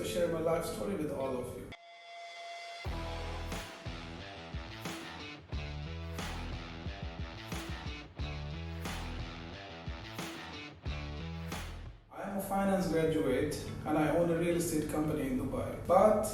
to share my life story with all of you. I am a finance graduate and I own a real estate company in Dubai. But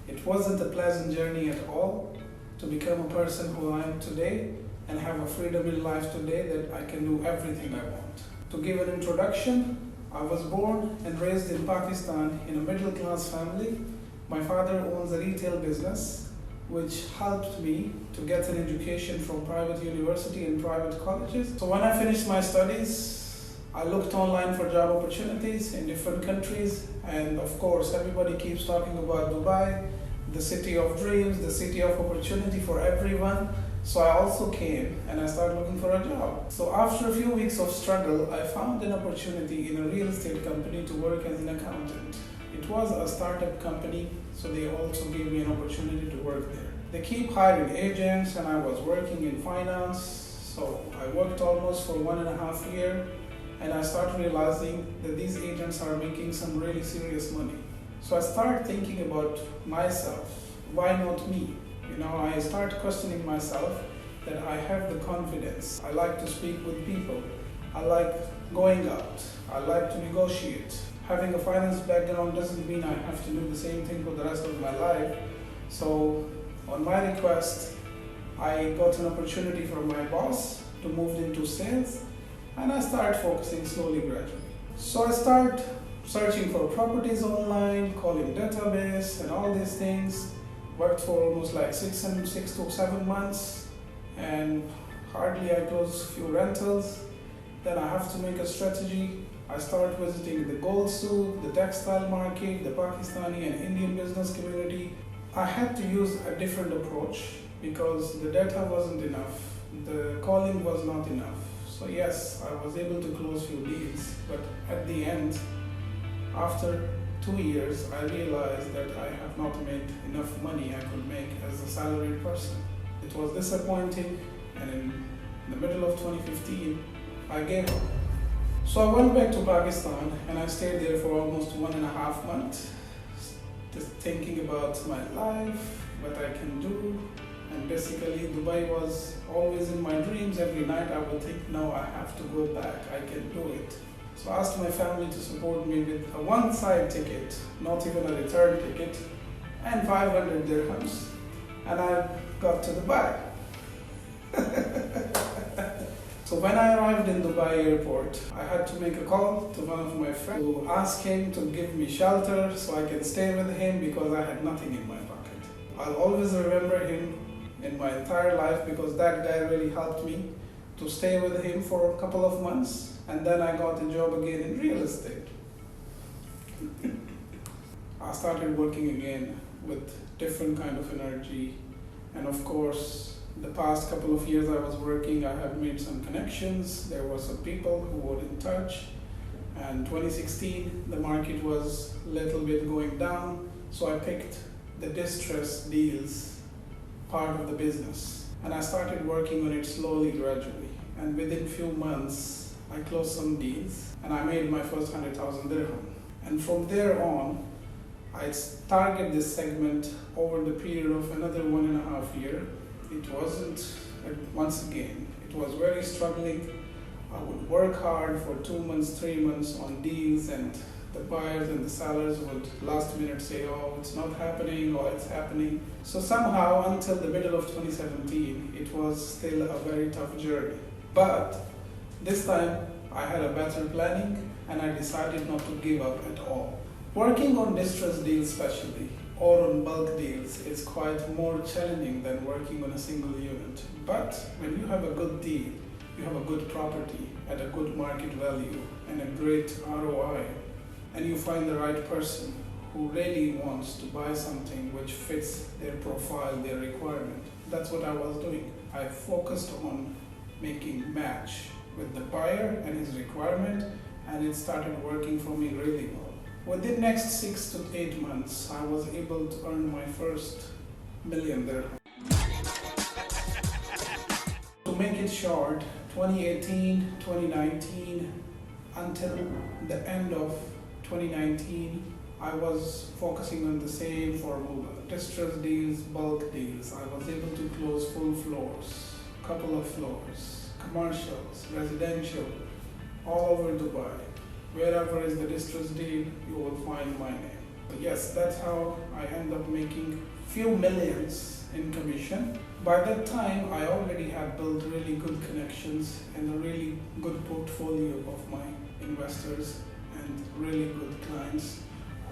it wasn't a pleasant journey at all to become a person who I am today and have a freedom in life today that I can do everything I want. To give an introduction, I was born and raised in Pakistan in a middle class family. My father owns a retail business which helped me to get an education from private university and private colleges. So when I finished my studies, I looked online for job opportunities in different countries, and of course everybody keeps talking about Dubai, the city of dreams, the city of opportunity for everyone. So I also came and I started looking for a job. So after a few weeks of struggle, I found an opportunity in a real estate company to work as an accountant. It was a startup company, so they also gave me an opportunity to work there. They keep hiring agents and I was working in finance. So I worked almost for 1.5 years and I started realizing that these agents are making some really serious money. So I started thinking about myself, why not me? I start questioning myself that I have the confidence. I like to speak with people. I like going out. I like to negotiate. Having a finance background doesn't mean I have to do the same thing for the rest of my life. So on my request, I got an opportunity from my boss to move into sales, and I started focusing slowly, gradually. So I started searching for properties online, calling database and all these things. Worked for almost like 6 to 7 months, and hardly I closed a few rentals. Then I have to make a strategy. I started visiting the gold souk, the textile market, the Pakistani and Indian business community. I had to use a different approach because the data wasn't enough. The calling was not enough. So yes, I was able to close few deals, but at the end, after 2 years, I realized that I have not made enough money I could make as a salaried person. It was disappointing, and in the middle of 2015, I gave up. So I went back to Pakistan and I stayed there for almost 1.5 months, just thinking about my life, what I can do. And basically, Dubai was always in my dreams. Every night I would think, no, I have to go back, I can do it. So I asked my family to support me with a one-side ticket, not even a return ticket, and 500 dirhams, and I got to Dubai. So when I arrived in Dubai airport, I had to make a call to one of my friends to ask him to give me shelter so I can stay with him because I had nothing in my pocket. I'll always remember him in my entire life because that guy really helped me to stay with him for a couple of months. And then I got a job again in real estate. I started working again with different kind of energy. And of course, the past couple of years I was working, I have made some connections. There were some people who were in touch. And 2016, the market was a little bit going down. So I picked the distressed deals part of the business. And I started working on it slowly, gradually. And within few months, I closed some deals and I made my first 100,000 dirham. And from there on, I targeted this segment over the period of another 1.5 years. It wasn't, once again, it was very struggling. I would work hard for 2 months, 3 months on deals, and the buyers and the sellers would last minute say, oh, it's not happening, or it's happening. So somehow, until the middle of 2017, it was still a very tough journey. But this time, I had a better planning and I decided not to give up at all. Working on distressed deals especially, or on bulk deals, is quite more challenging than working on a single unit. But when you have a good deal, you have a good property at a good market value and a great ROI, and you find the right person who really wants to buy something which fits their profile, their requirement. That's what I was doing. I focused on making match with the buyer and his requirement, and it started working for me really well. Within the next 6 to 8 months, I was able to earn my first million dirham. To make it short, 2018, 2019, until the end of 2019, I was focusing on the same formula: distressed deals, bulk deals. I was able to close full floors, couple of floors, commercials, residential, all over Dubai. Wherever is the distressed deal, you will find my name. But yes, that's how I end up making few millions in commission. By that time, I already had built really good connections and a really good portfolio of my investors and really good clients,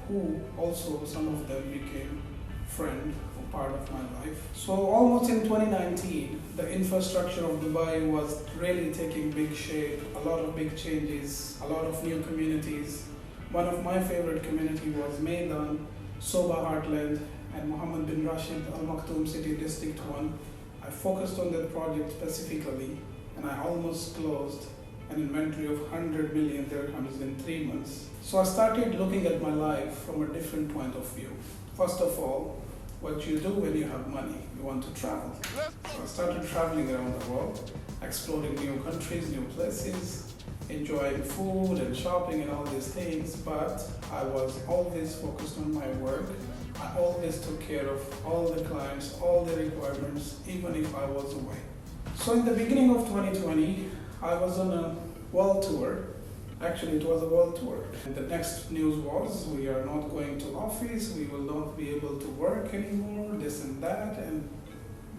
who also, some of them became friend or part of my life. So almost in 2019, the infrastructure of Dubai was really taking big shape, a lot of big changes, a lot of new communities. One of my favorite community was Maidan, Soba Heartland, and Mohammed bin Rashid Al Maktoum City District 1. I focused on that project specifically, and I almost closed an inventory of 100 million dirhams in 3 months. So I started looking at my life from a different point of view. First of all, what you do when you have money, you want to travel. So I started traveling around the world, exploring new countries, new places, enjoying food and shopping and all these things, but I was always focused on my work. I always took care of all the clients, all the requirements, even if I was away. So in the beginning of 2020, I was on a world tour. Actually, it was a world tour. And the next news was, we are not going to office, we will not be able to work anymore, this and that. And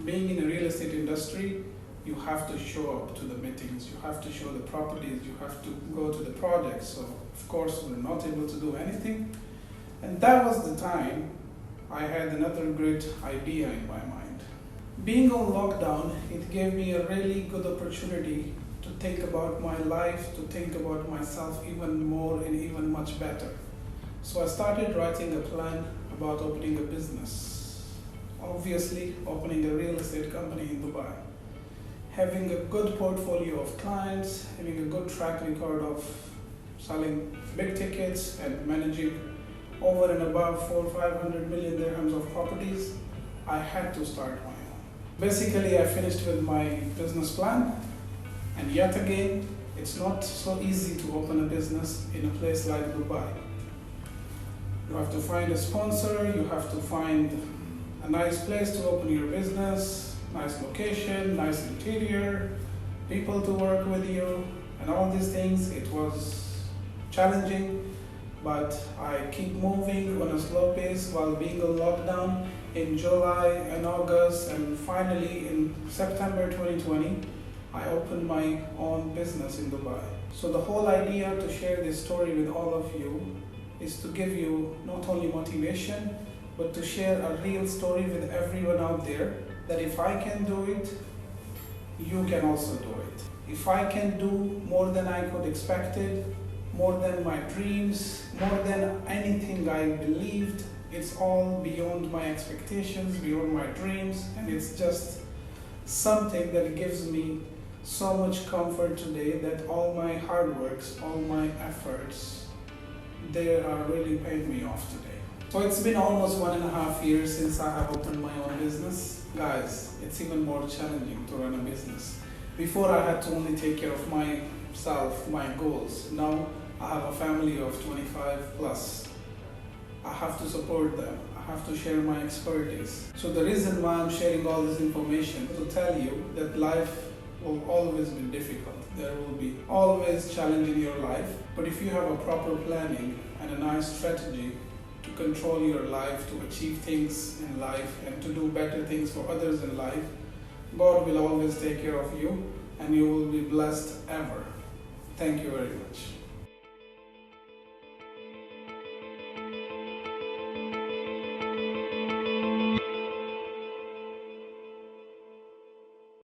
being in the real estate industry, you have to show up to the meetings, you have to show the properties, you have to go to the projects. So of course, we're not able to do anything. And that was the time I had another great idea in my mind. Being on lockdown, it gave me a really good opportunity to think about my life, to think about myself even more and even much better. So I started writing a plan about opening a business. Obviously, opening a real estate company in Dubai. Having a good portfolio of clients, having a good track record of selling big tickets and managing over and above 400-500 million dirhams of properties, I had to start my own. Basically, I finished with my business plan, and yet again, it's not so easy to open a business in a place like Dubai. You have to find a sponsor, you have to find a nice place to open your business, nice location, nice interior, people to work with you, and all these things. It was challenging, but I keep moving on a slow pace while being on lockdown in July and August, and finally in September 2020, I opened my own business in Dubai. So the whole idea to share this story with all of you is to give you not only motivation, but to share a real story with everyone out there, that if I can do it, you can also do it. If I can do more than I could expected, more than my dreams, more than anything I believed, it's all beyond my expectations, beyond my dreams, and it's just something that gives me so much comfort today that all my hard works, all my efforts, they are really paying me off today. So it's been almost 1.5 years since I have opened my own business. Guys, it's even more challenging to run a business. Before I had to only take care of myself, my goals. Now I have a family of 25 plus. I have to support them. I have to share my expertise. So the reason why I'm sharing all this information to tell you that life will always be difficult. There will be always challenge in your life. But if you have a proper planning and a nice strategy to control your life, to achieve things in life and to do better things for others in life, God will always take care of you and you will be blessed ever. Thank you very much.